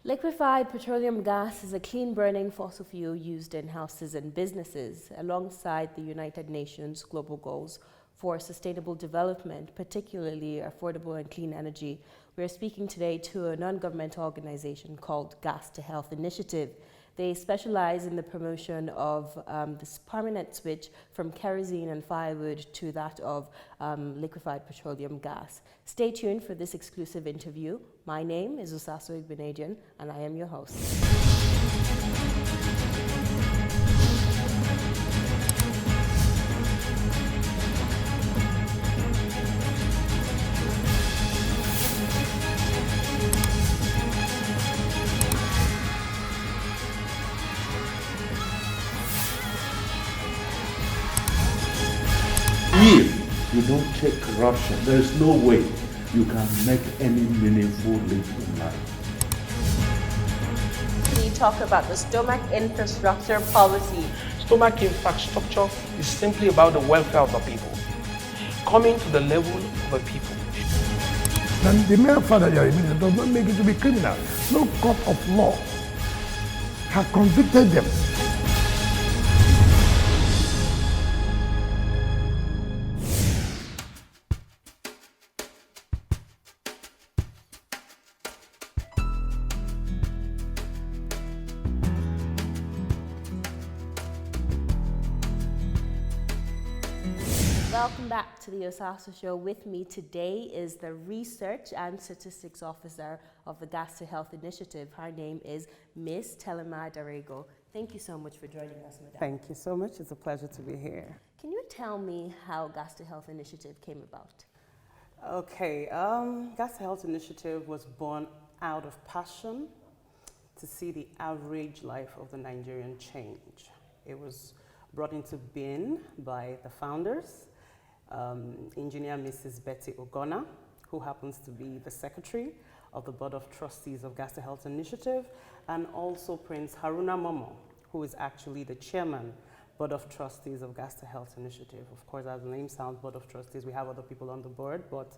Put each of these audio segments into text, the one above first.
Liquefied petroleum gas is a clean-burning fossil fuel used in houses and businesses alongside the United Nations global goals for sustainable development, particularly affordable and clean energy. We are speaking today to a non-governmental organization called Gas to Health Initiative. They specialize in the promotion of this permanent switch from kerosene and firewood to that of liquefied petroleum gas. Stay tuned for this exclusive interview. My name is Osasu and I am your host. If you don't check corruption, there is no way you can make any meaningful leap in life. We talk about the stomach infrastructure policy. Stomach infrastructure is simply about the welfare of the people, coming to the level of the people. Then the mere fact that you are a minister does not make it to be criminal. No court of law has convicted them. Welcome back to the Osasu Show. With me today is the Research and Statistics Officer of the Gas to Health Initiative. Her name is Ms. Telema Darego. Thank you so much for joining us, Madam. Thank you so much. It's a pleasure to be here. Can you tell me how Gas to Health Initiative came about? Okay, Gas to Health Initiative was born out of passion to see the average life of the Nigerian change. It was brought into being by the founders, Engineer Mrs. Betty Ogona, who happens to be the Secretary of the Board of Trustees of Gas to Health Initiative, and also Prince Haruna Momo, who is actually the Chairman, Board of Trustees of Gas to Health Initiative. Of course, as the name sounds, Board of Trustees, we have other people on the board, but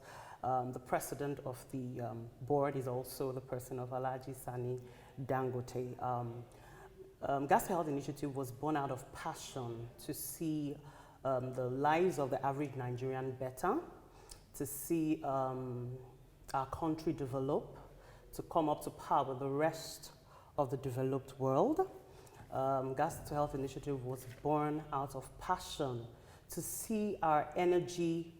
the president of the board is also the person of Alhaji Sani Dangote. Gas to Health Initiative was born out of passion to see the lives of the average Nigerian better, to see our country develop, to come up to par with the rest of the developed world. Gas to Health Initiative was born out of passion to see our energy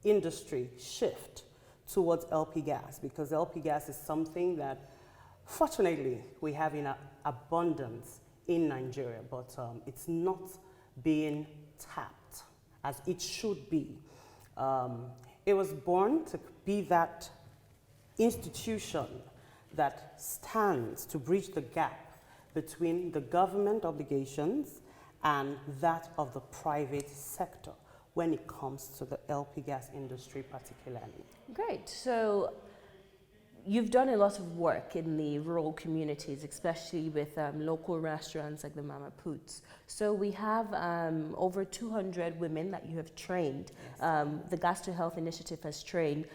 industry shift towards LP gas, because LP gas is something that fortunately we have in abundance in Nigeria, but it's not being tapped as it should be. It was born to be that institution that stands to bridge the gap between the government obligations and that of the private sector when it comes to the LP gas industry particularly. Great. So you've done a lot of work in the rural communities, especially with local restaurants like the Mama Puts. So we have over 200 women that you have trained. Yes. The Gas to Health Initiative has trained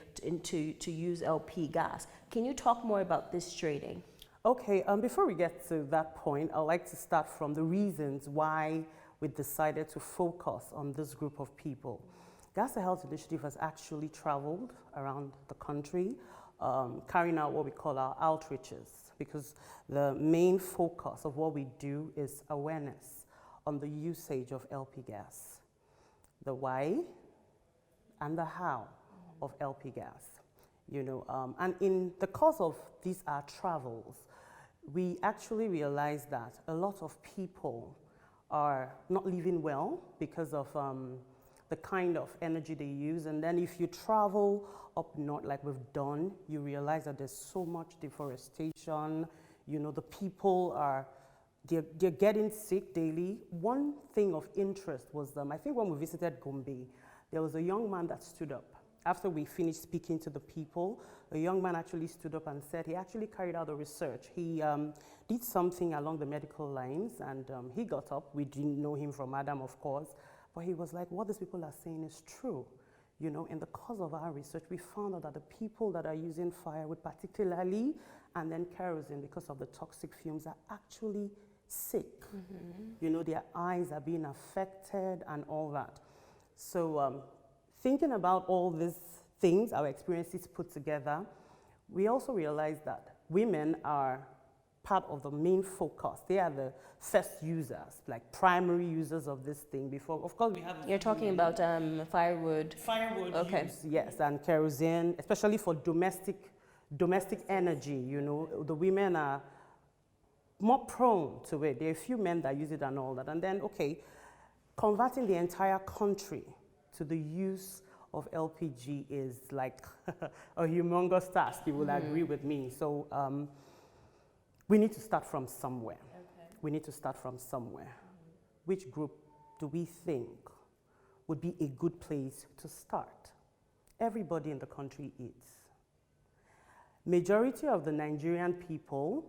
to use LP gas. Can you talk more about this training? Okay, before we get to that point, I'd like to start from the reasons why we decided to focus on this group of people. Gas to Health Initiative has actually traveled around the country, carrying out what we call our outreaches, because the main focus of what we do is awareness on the usage of LP gas, the why and the how of LP gas. And in the course of these our travels, we actually realized that a lot of people are not living well because of the kind of energy they use. And then if you travel up north like we've done, you realize that there's so much deforestation. The people they're getting sick daily. One thing of interest was, I think when we visited Gombe, there was a young man that stood up. After we finished speaking to the people, a young man actually stood up and said he actually carried out a research. He did something along the medical lines, and he got up. We didn't know him from Adam, of course, but he was like, what these people are saying is true. In the course of our research, we found out that the people that are using firewood particularly, and then kerosene, because of the toxic fumes, are actually sick. You know, their eyes are being affected and all that. So thinking about all these things, our experiences put together, we also realized that women are part of the main focus. They are the first users, like primary users of this thing before. Of course, we have... You're talking about firewood. Firewood Okay. use, yes, and kerosene, especially for domestic energy, you know. The women are more prone to it. There are a few men that use it and all that. And then, okay, converting the entire country to the use of LPG is like a humongous task, you will agree with me. So we need to start from somewhere. Okay. We need to start from somewhere. Which group do we think would be a good place to start? Everybody in the country eats. Majority of the Nigerian people,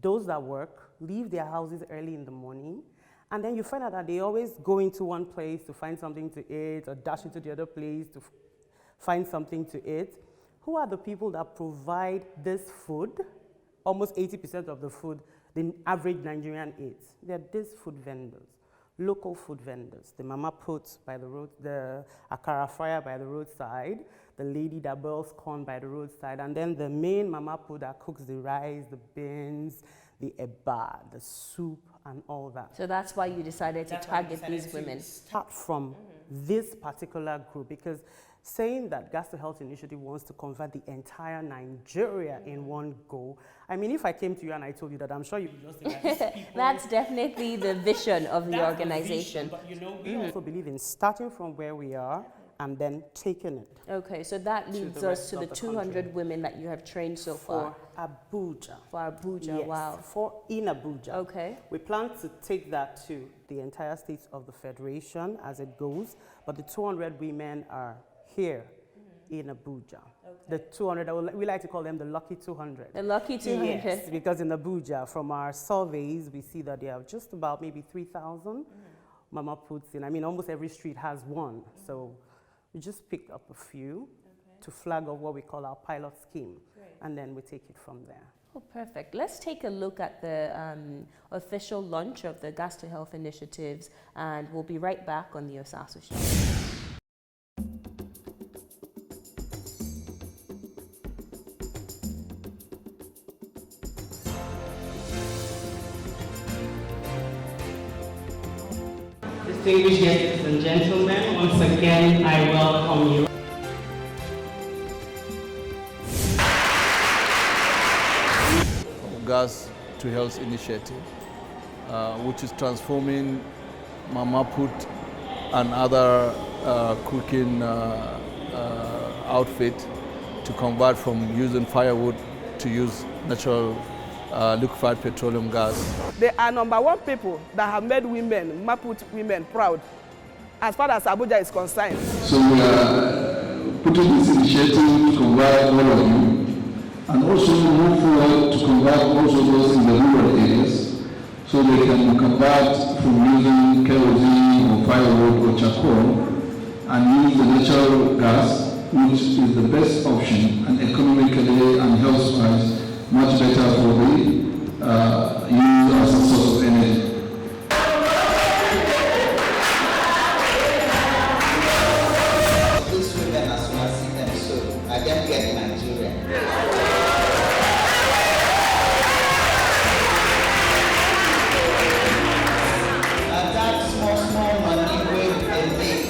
those that work, leave their houses early in the morning, and then you find out that they always go into one place to find something to eat or dash into the other place to find something to eat. Who are the people that provide this food? Almost 80% of the food the average Nigerian eats. They're these food vendors, local food vendors. The mama puts by the road, the akara fryer by the roadside, the lady that boils corn by the roadside, and then the main mama put that cooks the rice, the beans, the eba, the soup, and all that. So that's why you decided to target these women. Start from this particular group, because saying that Gas to Health Initiative wants to convert the entire Nigeria in one go, I mean, if I came to you and I told you that, I'm sure you would just think that these people... That's definitely the vision of the organization. But you know, we also believe in starting from where we are and then taking it. Okay, so that leads us to the 200 women that you have trained so far. For Abuja. For Abuja, Yes, wow. in Abuja. Okay. We plan to take that to the entire states of the Federation as it goes, but the 200 women are here in Abuja. Okay. The 200, we like to call them the lucky 200. The lucky 200. Yes, because in Abuja, from our surveys, we see that there are just about maybe 3,000 mama puts in. I mean, almost every street has one. So we just picked up a few to flag off what we call our pilot scheme. Great. And then we take it from there. Oh, perfect. Let's take a look at the official launch of the Gas to Health initiatives, and we'll be right back on the Osasu Show. Distinguished guests and gentlemen, once again, I welcome you. Gas to Health Initiative, which is transforming mama put and other cooking outfit to convert from using firewood to use natural liquefied petroleum gas. They are #1 people that have made women, Maput women, proud, as far as Abuja is concerned. So we are putting this initiative to convert all of you, and also move forward to convert also those in the rural areas, so they can convert from using kerosene or firewood or charcoal and use the natural gas, which is the best option and economically and health-wise much better for the use as a source of energy. These women, as we see them, so I can get Nigeria. And that small money will they make,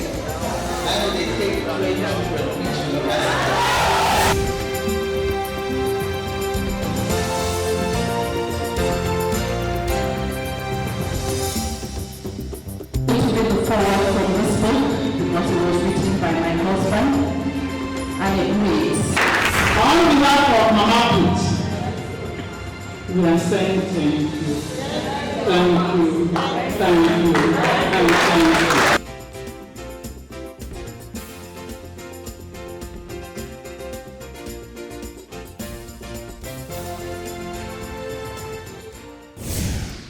and they take great children to university. Forward from this book because it was written by my husband, and it reads, on behalf of Mama Put, we are saying thank you, thank you, thank you, and thank you.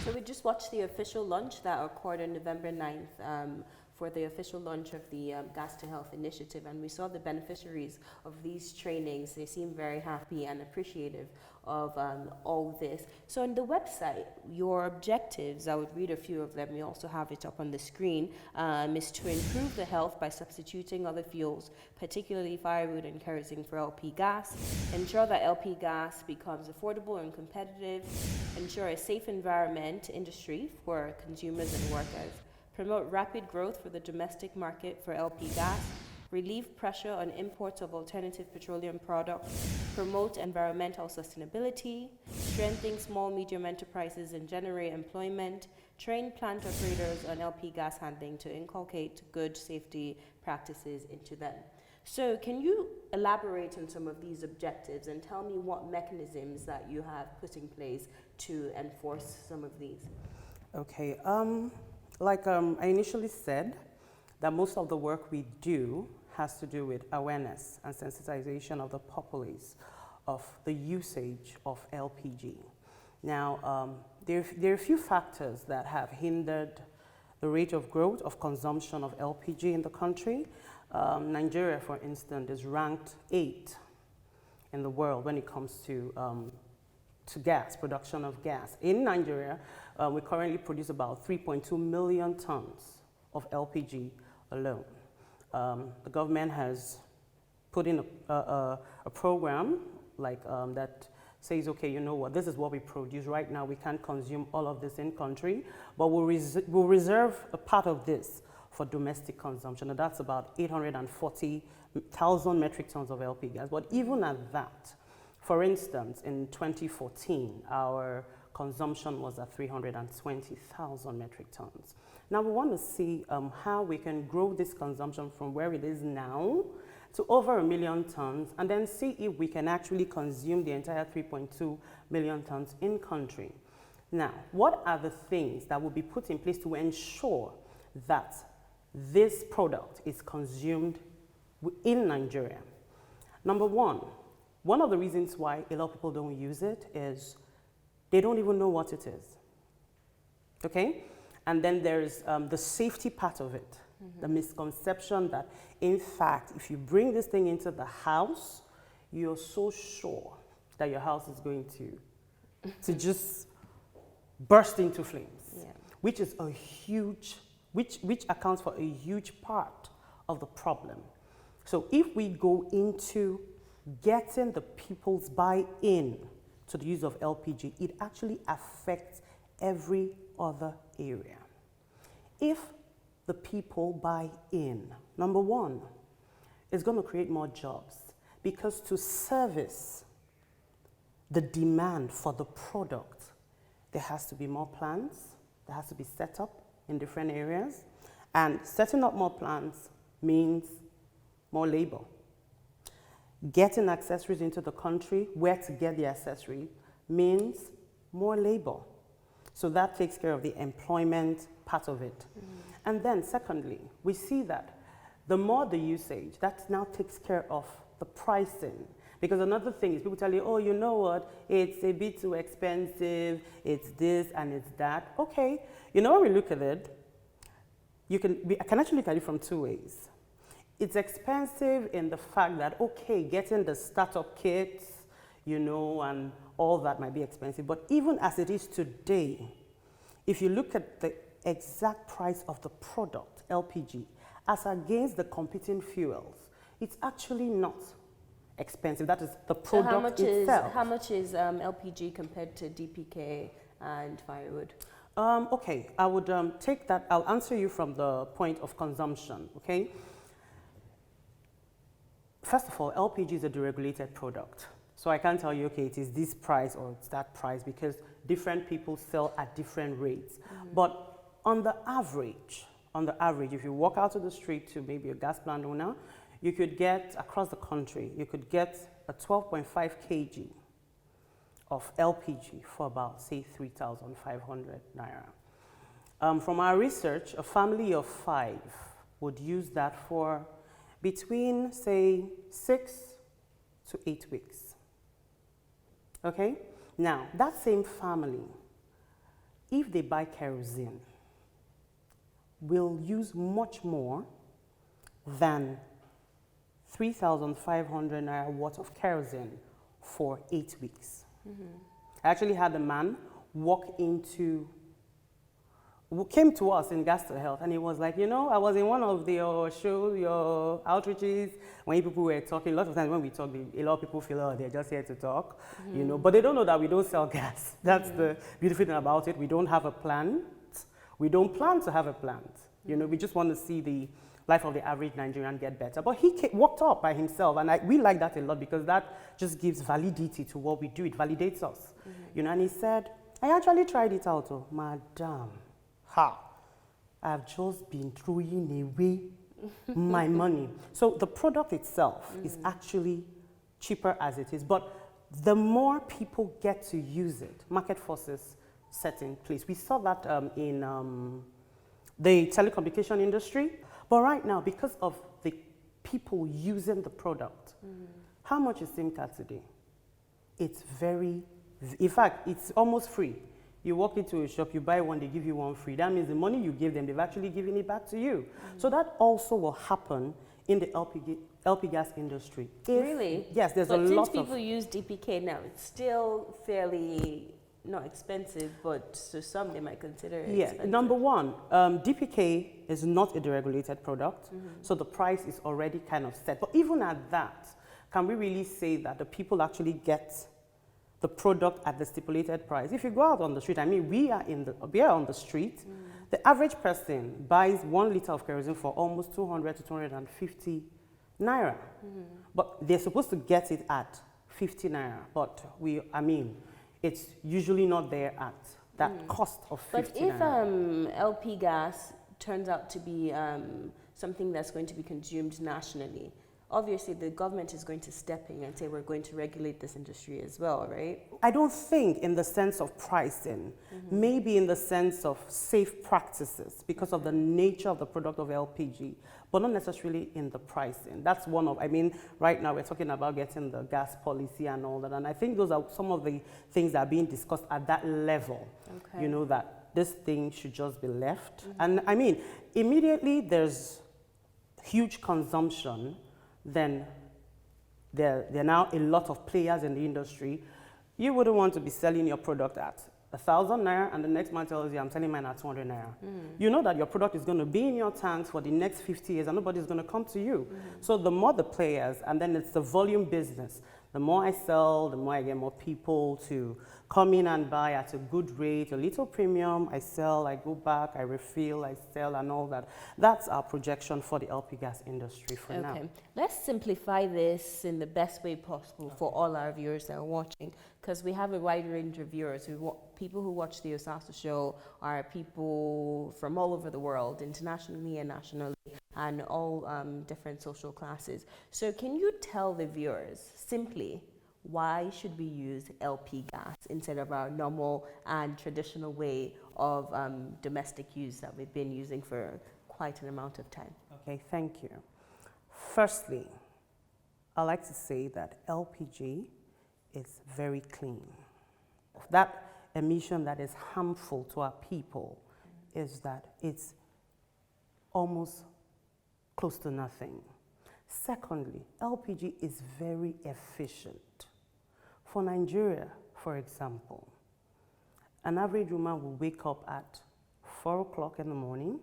So we just watched the official launch that occurred on November 9th for the official launch of the Gas to Health initiative, and we saw the beneficiaries of these trainings. They seem very happy and appreciative of all this. So on the website, your objectives, I would read a few of them, we also have it up on the screen, is to improve the health by substituting other fuels, particularly firewood and kerosene for LP gas, ensure that LP gas becomes affordable and competitive, ensure a safe environment industry for consumers and workers, promote rapid growth for the domestic market for LP gas, relieve pressure on imports of alternative petroleum products, promote environmental sustainability, strengthen small medium enterprises and generate employment, train plant operators on LP gas handling to inculcate good safety practices into them. So can you elaborate on some of these objectives and tell me what mechanisms that you have put in place to enforce some of these? Okay, like I initially said, that most of the work we do has to do with awareness and sensitization of the populace of the usage of LPG. Now, there are a few factors that have hindered the rate of growth of consumption of LPG in the country. Nigeria, for instance, is ranked 8th in the world when it comes to gas, production of gas. In Nigeria, we currently produce about 3.2 million tons of LPG alone. The government has put in a program like that says, okay, you know what, this is what we produce right now. We can't consume all of this in country, but we'll reserve a part of this for domestic consumption, and that's about 840,000 metric tons of LP gas. But even at that, for instance, in 2014, our consumption was at 320,000 metric tons. Now we want to see how we can grow this consumption from where it is now to over 1 million tons, and then see if we can actually consume the entire 3.2 million tons in country. Now, what are the things that will be put in place to ensure that this product is consumed in Nigeria? Number one of the reasons why a lot of people don't use it is they don't even know what it is, okay? And then there's the safety part of it, the misconception that, in fact, if you bring this thing into the house, you're so sure that your house is going to just burst into flames, which is a huge, which accounts for a huge part of the problem. So if we go into getting the people's buy-in to the use of LPG, it actually affects every other area. If the people buy in, number one, it's going to create more jobs, because to service the demand for the product, there has to be more plants, there has to be set up in different areas, and setting up more plants means more labor. Getting accessories into the country, where to get the accessory, means more labor. So that takes care of the employment part of it. And then secondly, we see that the more the usage, that now takes care of the pricing. Because another thing is people tell you, oh, you know what, it's a bit too expensive, it's this and it's that. Okay, you know, when we look at it, I can actually look at it from two ways. It's expensive in the fact that, okay, getting the startup kits, you know, and all that might be expensive. But even as it is today, if you look at the exact price of the product, LPG, as against the competing fuels, it's actually not expensive. That is the product itself. How much is LPG compared to DPK and firewood? Okay, I would take that. I'll answer you from the point of consumption, okay? First of all, LPG is a deregulated product. So I can't tell you, okay, it is this price or it's that price, because different people sell at different rates. But on the average, if you walk out to the street to maybe a gas plant owner, you could get, across the country, you could get a 12.5 kg of LPG for about, say, 3,500 naira. From our research, a family of 5 would use that for between, say, 6 to 8 weeks. Okay? Now, that same family, if they buy kerosene, will use much more than 3,500 naira worth of kerosene for 8 weeks. I actually had a man who came to us in Gas to Health, and he was like, you know, I was in one of your shows, your outreaches, when people were talking. A lot of times when we talk, a lot of people feel, oh, they're just here to talk, you know, but they don't know that we don't sell gas. That's the beautiful thing about it. We don't have a plant. We don't plan to have a plant. You know, we just want to see the life of the average Nigerian get better. But he walked up by himself, and we like that a lot because that just gives validity to what we do. It validates us, you know. And he said, I actually tried it out, oh, madam. I've just been throwing away my money. So the product itself is actually cheaper as it is, but the more people get to use it, market forces set in place. We saw that in the telecommunication industry, but right now, because of the people using the product, how much is SIM card today? It's in fact, it's almost free. You walk into a shop, you buy one, they give you one free. That means the money you give them, they've actually given it back to you. So that also will happen in the LP gas industry. Really? Yes, there's a lot of... But since people use DPK now, it's still fairly not expensive, but to some they might consider it expensive. Number one, DPK is not a deregulated product, so the price is already kind of set. But even at that, can we really say that the people actually get the product at the stipulated price? If you go out on the street, I mean, we are on the street. The average person buys 1 liter of kerosene for almost 200 to 250 naira. But they're supposed to get it at 50 naira. But it's usually not there at that cost of 50 naira. But if LP gas turns out to be something that's going to be consumed nationally, obviously the government is going to step in and say we're going to regulate this industry as well, right? I don't think in the sense of pricing, maybe in the sense of safe practices because of the nature of the product of LPG, but not necessarily in the pricing. That's one of, right now we're talking about getting the gas policy and all that, and I think those are some of the things that are being discussed at that level, you know, that this thing should just be left. And immediately there's huge consumption, then there are now a lot of players in the industry. You wouldn't want to be selling your product at 1,000 naira and the next man tells you, I'm selling mine at 200 naira. You know that your product is going to be in your tanks for the next 50 years and nobody's going to come to you. So the more the players, and then it's the volume business. The more I sell, the more I get more people to come in and buy at a good rate, a little premium. I sell, I go back, I refill, I sell, and all that. That's our projection for the LP gas industry for now. Okay, let's simplify this in the best way possible for all our viewers that are watching, because we have a wide range of viewers. People who watch the Osasu show are people from all over the world, internationally and nationally, and all different social classes. So can you tell the viewers simply, why should we use LP gas instead of our normal and traditional way of domestic use that we've been using for quite an amount of time? Okay, thank you. Firstly, I like to say that LPG is very clean. That emission that is harmful to our people is that it's almost close to nothing. Secondly, LPG is very efficient. For Nigeria, for example, an average woman will wake up at 4 o'clock in the morning.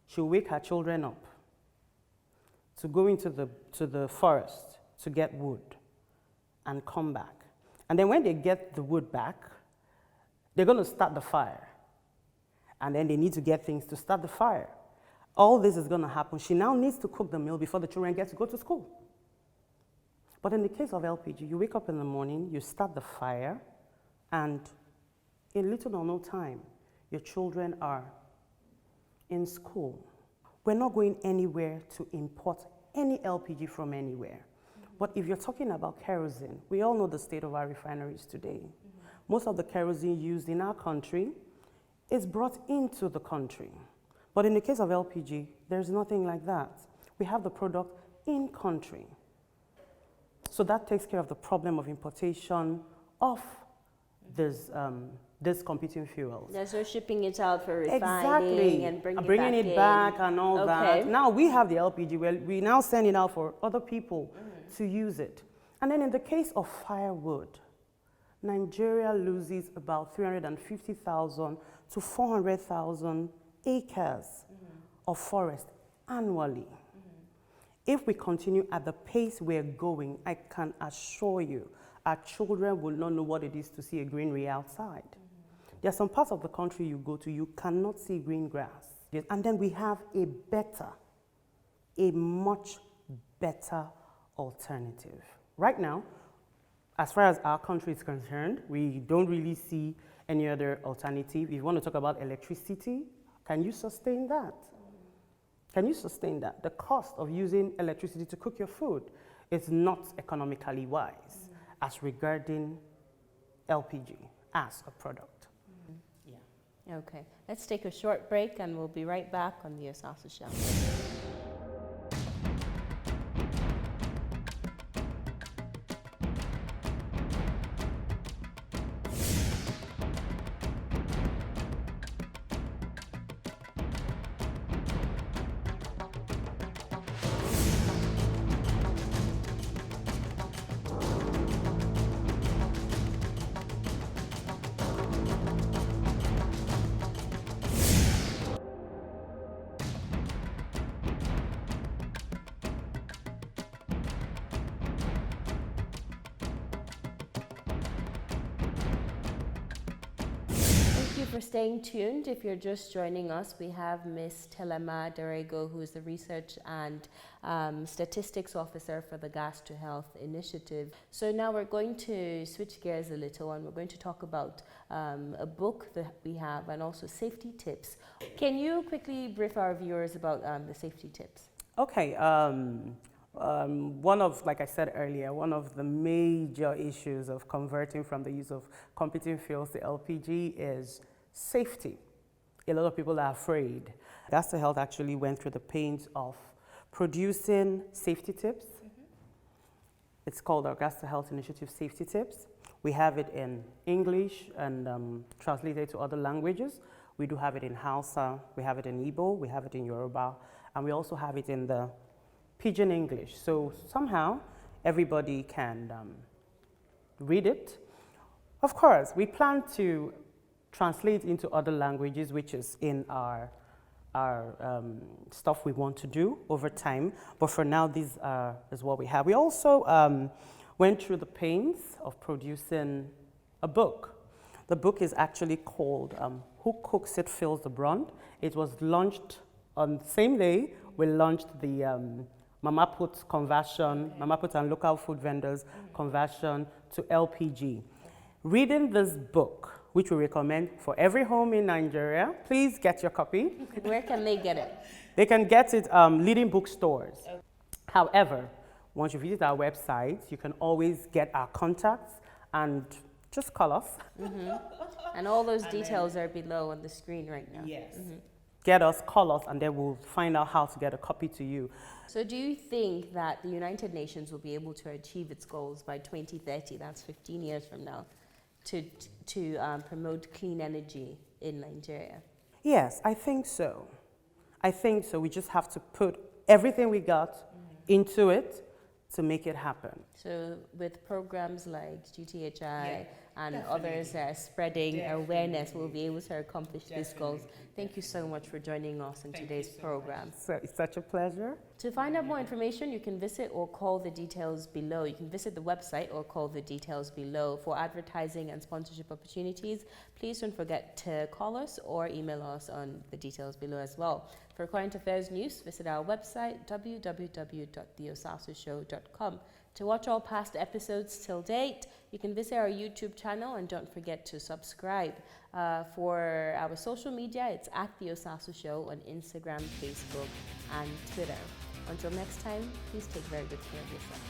She'll wake her children up to go into the forest to get wood and come back. And then when they get the wood back, they're going to start the fire. And then they need to get things to start the fire. All this is going to happen. She now needs to cook the meal before the children get to go to school. But in the case of LPG, you wake up in the morning, you start the fire, and in little or no time, your children are in school. We're not going anywhere to import any LPG from anywhere. But if you're talking about kerosene, we all know the state of our refineries today. Most of the kerosene used in our country is brought into the country. But in the case of LPG, there's nothing like that. We have the product in country. So that takes care of the problem of importation of these competing fuels. Yeah, so shipping it out for refining Exactly. and bringing it back and all that. Now we have the LPG. Well, we now send it out for other people to use it. And then in the case of firewood, Nigeria loses about 350,000 to 400,000 acres of forest annually. If we continue at the pace we're going, I can assure you, our children will not know what it is to see a greenery outside. There are some parts of the country you go to, you cannot see green grass. And then we have a much better alternative. Right now, as far as our country is concerned, we don't really see any other alternative. If you want to talk about electricity, can you sustain that? Can you sustain that? The cost of using electricity to cook your food is not economically wise as regarding LPG as a product. Yeah. Okay, let's take a short break and we'll be right back on the Osasu Show. Thank you for staying tuned. If you're just joining us, we have Ms. Telema Darego, who is the Research and Statistics Officer for the Gas to Health Initiative. So now we're going to switch gears a little and we're going to talk about a book that we have and also safety tips. Can you quickly brief our viewers about the safety tips? Okay. Like I said earlier, one of the major issues of converting from the use of competing fuels to LPG is safety. A lot of people are afraid. Gas to Health actually went through the pains of producing safety tips. It's called our Gas to Health Initiative Safety Tips. We have it in English and translated to other languages. We do have it in Hausa, we have it in Igbo, we have it in Yoruba, and we also have it in the Pidgin English. So somehow everybody can read it. Of course, we plan to translate into other languages, which is in our stuff we want to do over time. But for now, this is what we have. We also went through the pains of producing a book. The book is actually called Who Cooks It Feels the Brunt. It was launched on the same day we launched the Mama Put conversion, Mama Put and local food vendors conversion to LPG. Reading this book, which we recommend for every home in Nigeria, please get your copy. Where can they get it? They can get it leading bookstores. Okay. However, once you visit our website, you can always get our contacts and just call us. And all those details are below on the screen right now. Yes. Get us, call us, and then we'll find out how to get a copy to you. So do you think that the United Nations will be able to achieve its goals by 2030, that's 15 years from now, to promote clean energy in Nigeria? Yes, I think so. I think so. We just have to put everything we got into it to make it happen. So with programs like GTHI and others spreading awareness, we'll be able to accomplish these goals. Thank you so much for joining us in today's program. So it's such a pleasure. To find out more information, you can visit or call the details below. You can visit the website or call the details below. For advertising and sponsorship opportunities, please don't forget to call us or email us on the details below as well. For current affairs news, visit our website, www.theosasushow.com. To watch all past episodes till date, you can visit our YouTube channel and don't forget to subscribe. For our social media, it's at The Osasu Show on Instagram, Facebook, and Twitter. Until next time, please take very good care of yourself.